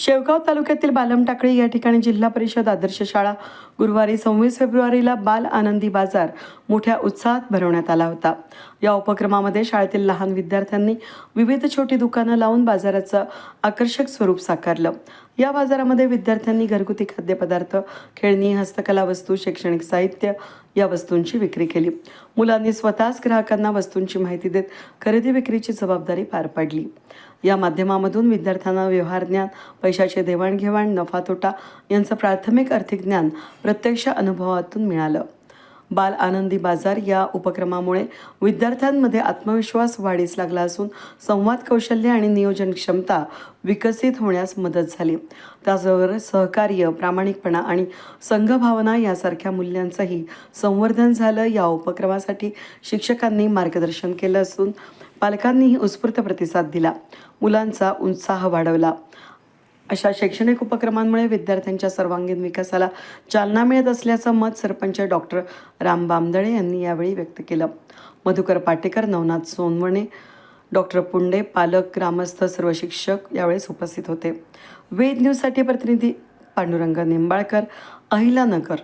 शेवगाव तालुक्यातील बालम टाकळी या ठिकाणी जिल्हा परिषद आदर्श शाळा गुरुवारी 26 फेब्रुवारीला बाल आनंदी बाजार मोठ्या उत्साहात भरवण्यात आला होता। या उपक्रमामध्ये शाळेतील लहान विद्यार्थ्यांनी विविध छोटी दुकानं लावून बाजाराचं आकर्षक स्वरूप साकारलं। या बाजारामध्ये विद्यार्थ्यांनी घरगुती खाद्यपदार्थ, खेळणी, हस्तकला वस्तू, शैक्षणिक साहित्य या वस्तूंची विक्री केली। मुलांनी स्वतःच ग्राहकांना वस्तूंची माहिती देत खरेदी विक्रीची जबाबदारी पार पाडली। या माध्यमामधून विद्यार्थ्यांना व्यवहार ज्ञान, पैशाचे देवाणघेवाण, नफा तोटा यांचं प्राथमिक आर्थिक ज्ञान प्रत्यक्ष अनुभवातून मिळालं। बाल आनंदी बाजार या उपक्रमामुळे विद्यार्थ्यांमध्ये आत्मविश्वास वाढीस लागला असून संवाद कौशल्य आणि नियोजन क्षमता विकसित होण्यास मदत झाली। त्याचबरोबर सहकार्य, प्रामाणिकपणा आणि संघभावना यासारख्या मूल्यांचंही संवर्धन झालं। या उपक्रमासाठी शिक्षकांनी मार्गदर्शन केलं असून पालकांनीही उत्स्फूर्त प्रतिसाद दिला, मुलांचा उत्साह वाढवला। अशा शैक्षणिक उपक्रमांमुळे विद्यार्थ्यांच्या सर्वांगीण विकासाला चालना मिळत असल्याचं मत सरपंच डॉक्टर राम बामदळे यांनी यावेळी व्यक्त केलं। मधुकर पाटेकर, नवनाथ सोनवणे, डॉक्टर पुंडे, पालक, ग्रामस्थ, सर्व शिक्षक यावेळेस उपस्थित होते। वेद न्यूजसाठी प्रतिनिधी पांडुरंग निंबाळकर, अहिलानगर।